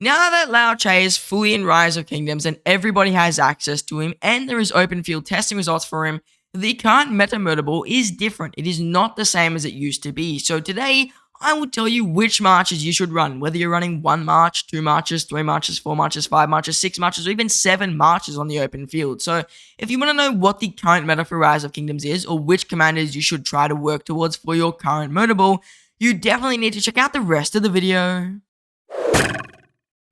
Now that Liu Che is fully in Rise of Kingdoms and everybody has access to him, and there is open field testing results for him, the current meta Murderball is different. It is not the same as it used to be. So today, I will tell you which marches you should run, whether you're running 1 march, 2 marches, 3 marches, 4 marches, 5 marches, 6 marches, or even 7 marches on the open field. So if you want to know what the current meta for Rise of Kingdoms is, or which commanders you should try to work towards for your current Murderball, you definitely need to check out the rest of the video.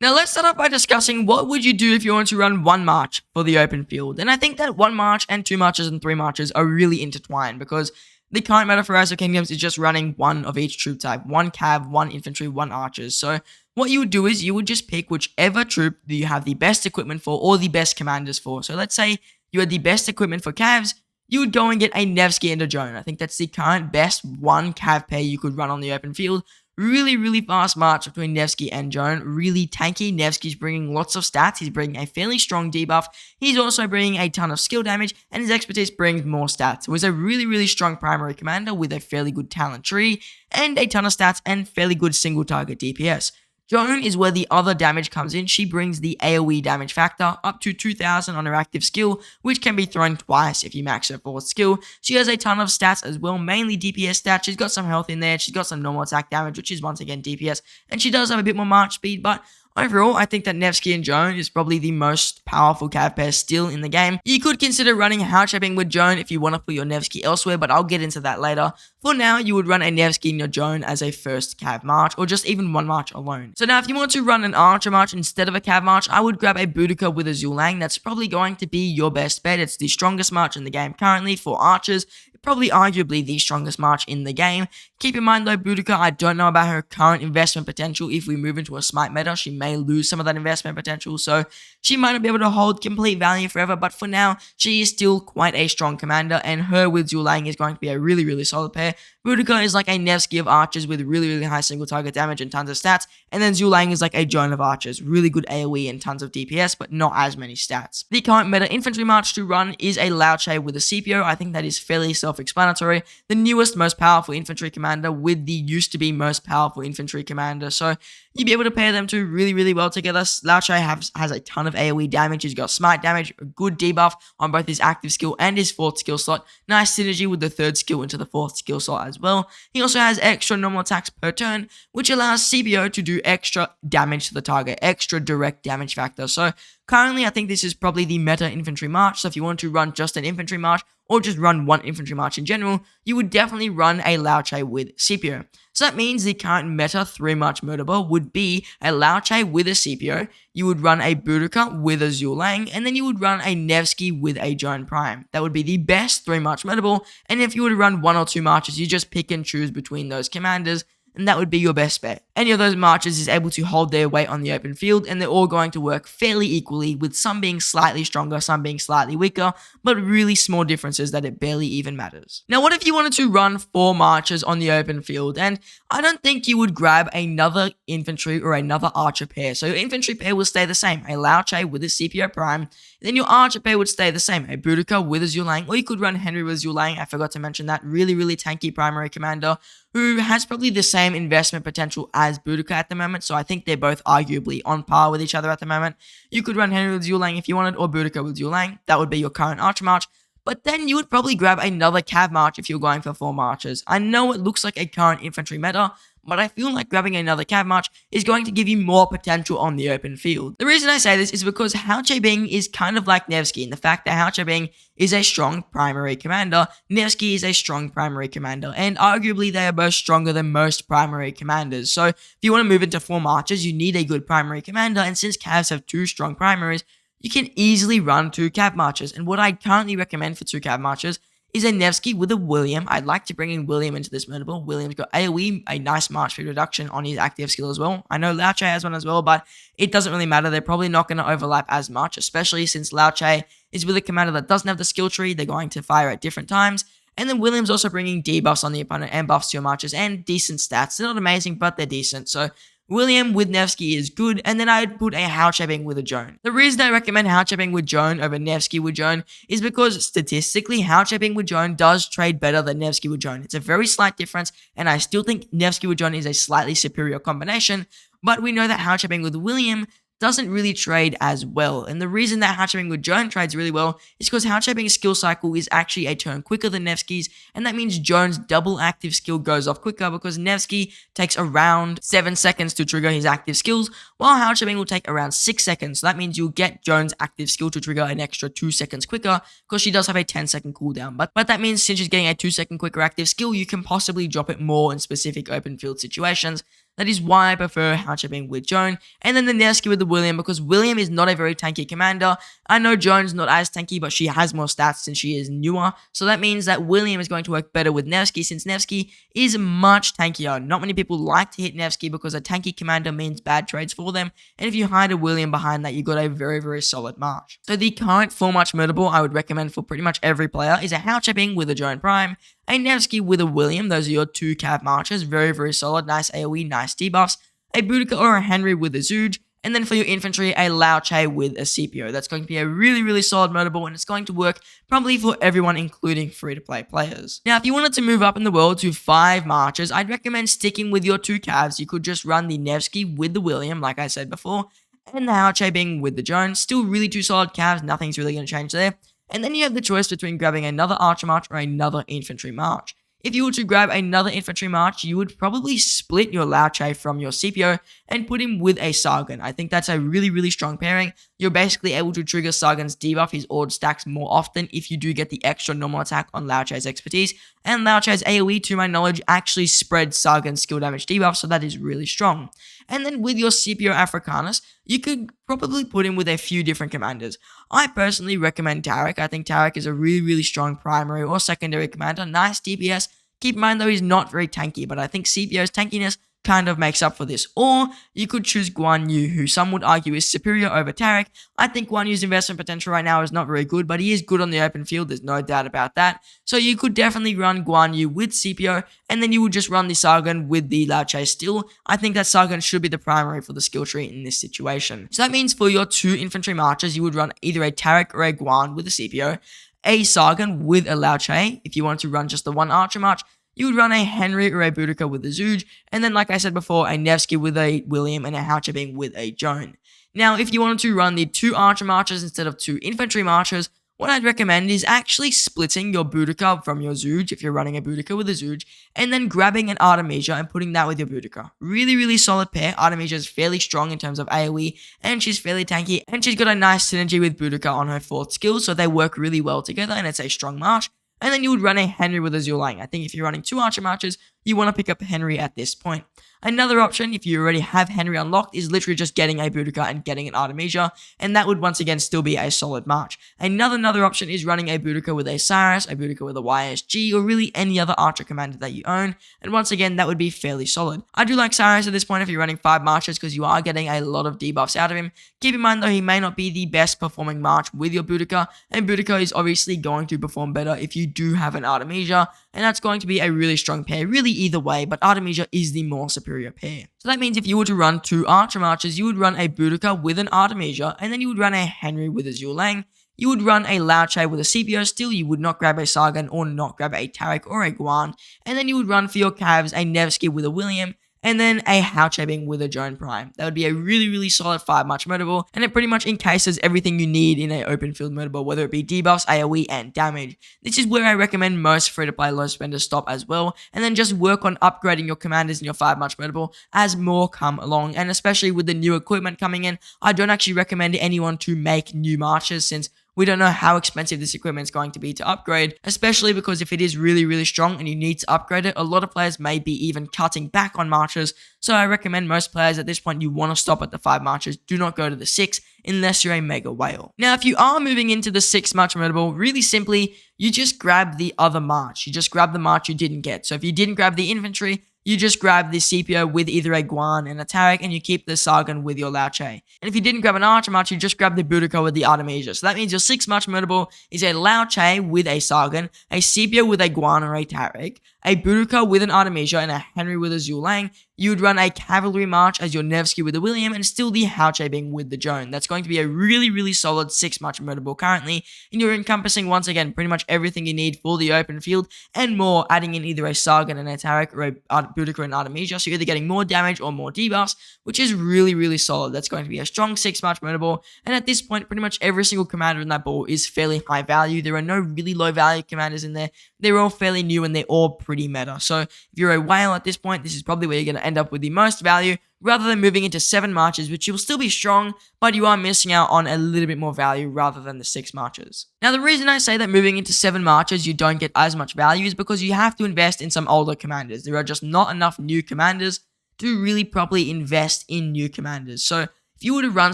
Now let's start off by discussing what would you do if you want to run 1 march for the open field. And I think that 1 march and 2 marches and 3 marches are really intertwined because the current meta for Rise of Kingdoms is just running 1 of each troop type. 1 cav, 1 infantry, 1 archers. So what you would do is you would just pick whichever troop that you have the best equipment for or the best commanders for. So let's say you had the best equipment for cavs, you would go and get a Nevsky and a Joan. I think that's the current best 1 cav pair you could run on the open field. Really fast march between Nevsky and Joan. Really tanky. Nevsky's bringing lots of stats. He's bringing a fairly strong debuff. He's also bringing a ton of skill damage, and his expertise brings more stats. So he's a really strong primary commander with a fairly good talent tree, and a ton of stats and fairly good single target DPS. Joan is where the other damage comes in. She brings the AoE damage factor up to 2000 on her active skill, which can be thrown twice if you max her 4th skill. She has a ton of stats as well, mainly DPS stats. She's got some health in there. She's got some normal attack damage, which is once again DPS. And she does have a bit more march speed, but overall, I think that Nevsky and Joan is probably the most powerful cav pair still in the game. You could consider running house shaping with Joan if you want to put your Nevsky elsewhere, but I'll get into that later. For now, you would run a Nevsky and your Joan as a first cav march, or just even 1 march alone. So now, if you want to run an archer march instead of a cav march, I would grab a Boudica with a Zulang. That's probably going to be your best bet. It's the strongest march in the game currently for archers. Probably arguably the strongest march in the game. Keep in mind though, Boudica, I don't know about her current investment potential. If we move into a smite meta, she may lose some of that investment potential, so she might not be able to hold complete value forever, but for now, she is still quite a strong commander, and her with Zulang is going to be a really solid pair. Boudica is like a Nevsky of archers with really high single target damage and tons of stats, and then Zulang is like a Joan of archers, really good AoE and tons of DPS, but not as many stats. The current meta infantry march to run is a Liu Che with a CPO. I think that is fairly self-explanatory. The newest, most powerful infantry commander with the used to be most powerful infantry commander, so you'd be able to pair them two really well together. Liu Che has a ton of AoE damage. He's got smite damage, a good debuff on both his active skill and his 4th skill slot. Nice synergy with the 3rd skill into the 4th skill slot as well. He also has extra normal attacks per turn, which allows CPO to do extra damage to the target, extra direct damage factor. So currently, I think this is probably the meta infantry march. So if you want to run just an infantry march, or just run 1 infantry march in general, you would definitely run a Liu Che with CPO. So that means the current meta 3 march Murderball would be a Liu Che with a CPO, you would run a Boudica with a Zulang, and then you would run a Nevsky with a Joan Prime. That would be the best 3 march Murderball, and if you were to run 1 or 2 marches, you just pick and choose between those commanders, and that would be your best bet. Any of those marches is able to hold their weight on the open field, and they're all going to work fairly equally, with some being slightly stronger, some being slightly weaker, but really small differences that it barely even matters. Now, what if you wanted to run 4 marches on the open field? And I don't think you would grab another infantry or another archer pair. So your infantry pair will stay the same, a Liu Che with a CPO Prime, then your archer pair would stay the same, a Boudica with a Zulang, or you could run Henry with Zulang. I forgot to mention that, really tanky primary commander, who has probably the same investment potential as Boudica at the moment, so I think they're both arguably on par with each other at the moment. You could run Henry with Zulang if you wanted, or Boudica with Zulang. That would be your current archer march. But then you would probably grab another cav march if you're going for 4 marches. I know it looks like a current infantry meta, but I feel like grabbing another cav march is going to give you more potential on the open field. The reason I say this is because Liu Che Bing is kind of like Nevsky in the fact that Liu Che Bing is a strong primary commander, Nevsky is a strong primary commander, and arguably they are both stronger than most primary commanders. So if you want to move into 4 marches, you need a good primary commander, and since cavs have 2 strong primaries, you can easily run 2 cav marches. And what I currently recommend for 2 cav marches is a Nevsky with a William. I'd like to bring in William into this Murderball. William's got AoE, a nice march speed reduction on his active skill as well. I know Liu Che has one as well, but it doesn't really matter. They're probably not going to overlap as much, especially since Liu Che is with a commander that doesn't have the skill tree. They're going to fire at different times. And then William's also bringing debuffs on the opponent and buffs to your marches and decent stats. They're not amazing, but they're decent. So William with Nevsky is good, and then I'd put a Liu Che Bing with a Joan. The reason I recommend Liu Che Bing with Joan over Nevsky with Joan is because statistically, Liu Che Bing with Joan does trade better than Nevsky with Joan. It's a very slight difference, and I still think Nevsky with Joan is a slightly superior combination, But we know that Hao Che with William doesn't really trade as well. And the reason that Hao Che with Joan trades really well is because Hao Che's skill cycle is actually a turn quicker than Nevsky's, and that means Joan's double active skill goes off quicker because Nevsky takes around 7 seconds to trigger his active skills, while Hao Che will take around 6 seconds. So that means you'll get Joan's active skill to trigger an extra 2 seconds quicker because she does have a 10-second cooldown. But that means since she's getting a 2-second quicker active skill, you can possibly drop it more in specific open field situations. That is why I prefer Hao Che with Joan, and then the Nevsky with the William, because William is not a very tanky commander. I know Joan's not as tanky, but she has more stats since she is newer, so that means that William is going to work better with Nevsky since Nevsky is much tankier. Not many people like to hit Nevsky because a tanky commander means bad trades for them, and if you hide a William behind that, you got a very, very solid march. So the current 4-march Murderball I would recommend for pretty much every player is a Hao Che with a Joan Prime, a Nevsky with a William. Those are your 2 cav marches. Very, very solid. Nice AoE, nice debuffs. A Boudica or a Henry with a Zooge. And then for your infantry, a Liu Che with a CPO. That's going to be a really, really solid Murderball, and it's going to work probably for everyone, including free-to-play players. Now, if you wanted to move up in the world to 5 marches, I'd recommend sticking with your 2 calves. You could just run the Nevsky with the William, like I said before, and the Hao Che being with the Joan. Still really 2 solid calves. Nothing's really going to change there. And then you have the choice between grabbing another Archer March or another Infantry March. If you were to grab another Infantry March, you would probably split your Liu Che from your CPO and put him with a Sargon. I think that's a really, really strong pairing. You're basically able to trigger Sargon's debuff, his Ord stacks, more often if you do get the extra normal attack on Liu Che's expertise. And Liu Che's AoE, to my knowledge, actually spreads Sargon's skill damage debuff, so that is really strong. And then with your CPO Africanus, you could probably put him with a few different commanders. I personally recommend Tarek. I think Tarek is a really, really strong primary or secondary commander. Nice DPS. Keep in mind though, he's not very tanky, but I think CPO's tankiness kind of makes up for this. Or you could choose Guan Yu, who some would argue is superior over Tarek. I think Guan Yu's investment potential right now is not very good, but he is good on the open field, there's no doubt about that. So you could definitely run Guan Yu with CPO, and then you would just run the Sargon with the Liu Che still. I think that Sargon should be the primary for the skill tree in this situation. So that means for your 2 infantry marches, you would run either a Tarek or a Guan with a CPO, a Sargon with a Liu Che. If you want to run just the 1 Archer March, you would run a Henry or a Boudica with a Zooge, and then like I said before, a Nevsky with a William and a Hao Che with a Joan. Now, if you wanted to run the 2 Archer Marches instead of 2 Infantry Marches, what I'd recommend is actually splitting your Boudica from your Zooge, if you're running a Boudica with a Zooge, and then grabbing an Artemisia and putting that with your Boudica. Really, really solid pair. Artemisia is fairly strong in terms of AoE, and she's fairly tanky, and she's got a nice synergy with Boudica on her 4th skill, so they work really well together, and it's a strong march. And then you would run a Henry with a Zulang. I think if you're running 2 Archer Marches, you want to pick up Henry at this point. Another option, if you already have Henry unlocked, is literally just getting a Boudica and getting an Artemisia, and that would once again still be a solid march. Another option is running a Boudica with a Cyrus, a Boudica with a YSG, or really any other Archer commander that you own, and once again, that would be fairly solid. I do like Cyrus at this point if you're running 5 marches because you are getting a lot of debuffs out of him. Keep in mind though, he may not be the best performing march with your Boudica, and Boudica is obviously going to perform better if you do have an Artemisia, and that's going to be a really strong pair, really either way, but Artemisia is the more superior pair. So that means if you were to run 2 Archer Marches, you would run a Boudica with an Artemisia, and then you would run a Henry with a Zulang. You would run a Liu Che with a CPO still, you would not grab a Sargon or not grab a Tarek or a Guan, and then you would run for your calves a Nevsky with a William, and then a Hao Che with a Joan Prime. That would be a really, really solid 5-march Murderball, and it pretty much encases everything you need in an open field Murderball, whether it be debuffs, AoE, and damage. This is where I recommend most free-to-play low spenders stop as well, and then just work on upgrading your commanders in your 5-march Murderball as more come along, and especially with the new equipment coming in, I don't actually recommend anyone to make new marches since we don't know how expensive this equipment is going to be to upgrade, especially because if it is really, really strong and you need to upgrade it, a lot of players may be even cutting back on marches. So I recommend most players at this point, you want to stop at the 5 marches. Do not go to the 6 unless you're a mega whale. Now, if you are moving into the 6-march Murderball, really simply, you just grab the other march. You just grab the march you didn't get. So if you didn't grab the infantry, you just grab the CPO with either a Guan and a Tarek, and you keep the Sargon with your Liu Che. And if you didn't grab an Archer March, you just grab the Boudica with the Artemisia. So that means your 6-march Murderball is a Liu Che with a Sargon, a CPO with a Guan or a Tarek, a Boudica with an Artemisia, and a Henry with a Zhu Lang. You would run a Cavalry March as your Nevsky with the William, and still the Liu Che being with the Joan. That's going to be a really, really solid 6-match Murderball currently, and you're encompassing, once again, pretty much everything you need for the open field, and more, adding in either a Sargon and a Tarek, or a Boudica and Artemisia, so you're either getting more damage or more debuffs, which is really, really solid. That's going to be a strong 6-match Murderball, and at this point, pretty much every single commander in that ball is fairly high value. There are no really low value commanders in there. They're all fairly new, and they're all pretty meta. So if you're a whale at this point, this is probably where you're going to end up with the most value, rather than moving into 7 marches, which you'll still be strong, but you are missing out on a little bit more value rather than the 6 marches. Now, the reason I say that moving into 7 marches you don't get as much value is because you have to invest in some older commanders. There are just not enough new commanders to really properly invest in new commanders. So if you were to run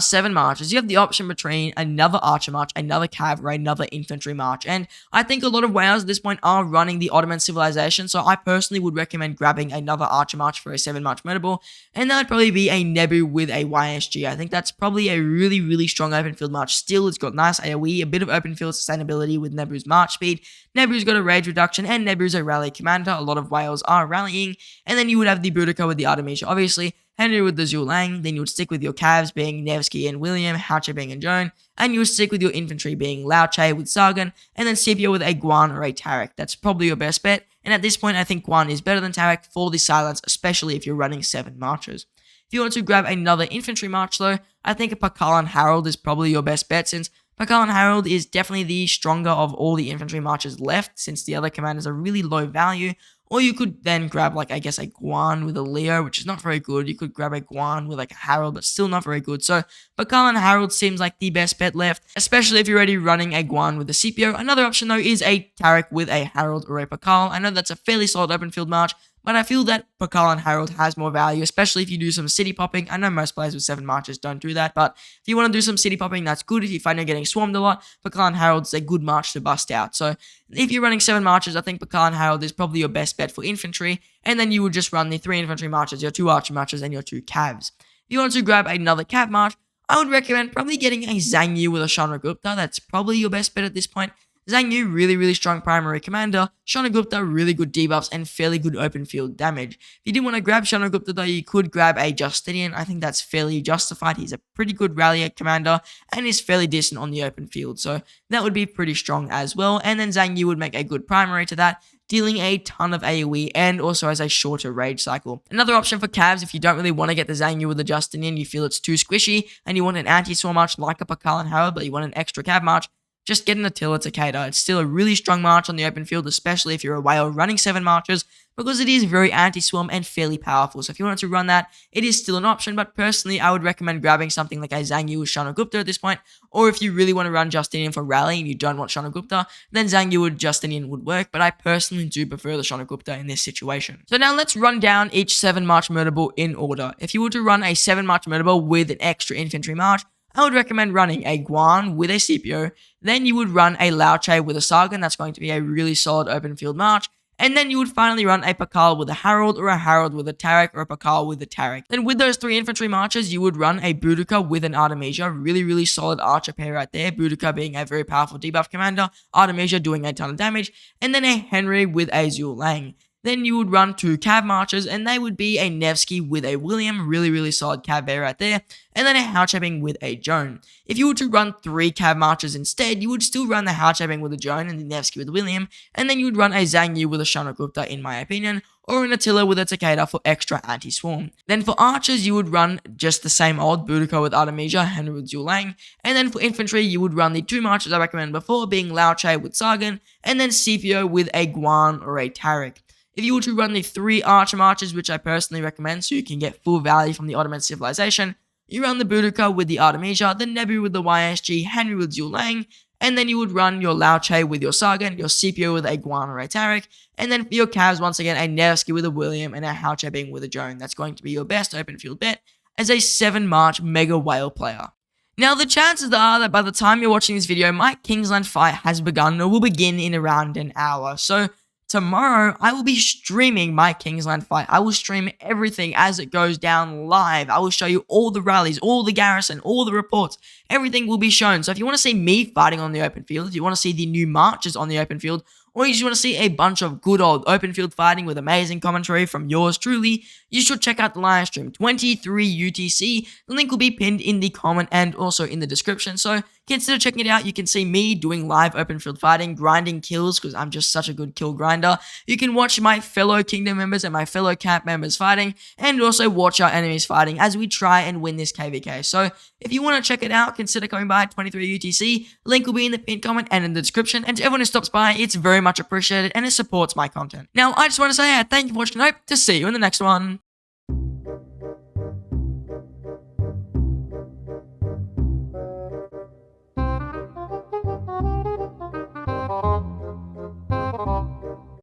7 marches, you have the option between another Archer March, another Cav, or another Infantry March. And I think a lot of whales at this point are running the Ottoman Civilization, so I personally would recommend grabbing another Archer March for a 7-march Murderball, and that would probably be a Nebu with a YSG. I think that's probably a really, really strong open field march. Still, it's got nice AoE, a bit of open field sustainability with Nebu's march speed. Nebu's got a rage reduction, and Nebu's a rally commander. A lot of whales are rallying, and then you would have the Boudica with the Artemisia, obviously, Henry with the Zhu Lang, then you would stick with your Cavs being Nevsky and William, Liu Che being a Joan, and you would stick with your infantry being Liu Che with Sargon, and then Scipio with a Guan or a Tarek. That's probably your best bet, and at this point I think Guan is better than Tarek for the silence, especially if you're running 7 marches. If you want to grab another infantry march though, I think a Pakalan Harold is probably your best bet, since Pakalan Harold is definitely the stronger of all the infantry marches left, since the other commanders are really low value. Or you could then grab, like, I guess, a Guan with a Leo, which is not very good. You could grab a Guan with, like, a Harold, but still not very good. So, Pakalan Harold seems like the best bet left, especially if you're already running a Guan with a Scipio. Another option, though, is a Tarek with a Harold or a Pakal. I know that's a fairly solid open field march, but I feel that Pakalan Harold has more value, especially if you do some city popping. I know most players with 7 marches don't do that, but if you want to do some city popping, that's good. If you find you're getting swarmed a lot, Pakalan Harold's a good march to bust out. So if you're running 7 marches, I think Pakalan Harold is probably your best bet for infantry, and then you would just run the 3 infantry marches, your 2 archer marches, and your 2 Cavs. If you want to grab another Cav march, I would recommend probably getting a Zhang Yu with a Chandragupta. That's probably your best bet at this point. Zhang Yu, really, really strong primary commander. Chandragupta, really good debuffs and fairly good open field damage. If you didn't want to grab Chandragupta though, you could grab a Justinian. I think that's fairly justified. He's a pretty good rallier commander and is fairly decent on the open field. So that would be pretty strong as well. And then Zhang Yu would make a good primary to that, dealing a ton of AoE and also has a shorter rage cycle. Another option for Cavs, if you don't really want to get the Zhang Yu with the Justinian, you feel it's too squishy and you want an anti-swarm march like a Pakalan Harold, but you want an extra Cav march, just get an Attila Takeda. It's still a really strong march on the open field, especially if you're a whale running 7 marches, because it is very anti-swarm and fairly powerful. So if you wanted to run that, it is still an option, but personally, I would recommend grabbing something like a Zhang Yu with Chandragupta at this point, or if you really want to run Justinian for rally and you don't want Chandragupta, then Zhang Yu with Justinian would work, but I personally do prefer the Chandragupta in this situation. So now let's run down each 7-march Murderball in order. If you were to run a 7-march Murderball with an extra infantry march, I would recommend running a Guan with a Scipio, then you would run a Liu Che with a Sargon. That's going to be a really solid open field march, and then you would finally run a Pakal with a Harold, or a Harold with a Tarek, or a Pakal with a Tarek. Then with those 3 infantry marches, you would run a Boudica with an Artemisia. Really, really solid archer pair right there. Boudica being a very powerful debuff commander, Artemisia doing a ton of damage, and then a Henry with a Zhu Lang. Then you would run 2 Cav marches, and they would be a Nevsky with a William, really, really solid Cav pair right there, and then a Liu Che with a Joan. If you were to run 3 Cav marches instead, you would still run the Liu Che with a Joan and the Nevsky with William, and then you would run a Zhang Yu with a Chandragupta, in my opinion, or an Attila with a Takeda for extra anti-swarm. Then for archers, you would run just the same old Boudica with Artemisia, Henry with Zhu Lang, and then for infantry, you would run the 2 marches I recommended before, being Liu Che with Sargon, and then Scipio with a Guan or a Tarek. If you were to run the 3 archer marches, which I personally recommend so you can get full value from the Ottoman civilization, you run the Boudica with the Artemisia, the Nebu with the YSG, Henry with Zhu Lang, and then you would run your Liu Che with your Sargon, your Scipio with a Guan or a Tarek, and then for your Cavs, once again, a Nevsky with a William and a Liu Che being with a Joan. That's going to be your best open field bet as a 7-march Mega Whale player. Now, the chances are that by the time you're watching this video, my Kingsland fight has begun or will begin in around an hour. So tomorrow, I will be streaming my Kingsland fight. I will stream everything as it goes down live. I will show you all the rallies, all the garrison, all the reports. Everything will be shown. So if you want to see me fighting on the open field, if you want to see the new marches on the open field, or you just want to see a bunch of good old open field fighting with amazing commentary from yours truly, you should check out the live stream 23 UTC. The link will be pinned in the comment and also in the description, so consider checking it out. You can see me doing live open field fighting, grinding kills, because I'm just such a good kill grinder. You can watch my fellow kingdom members and my fellow camp members fighting, and also watch our enemies fighting as we try and win this KVK. So if you want to check it out, consider coming by 23 UTC. Link will be in the pinned comment and in the description. And to everyone who stops by, it's very much appreciated and it supports my content. Now, I just want to say thank you for watching and I hope to see you in the next one.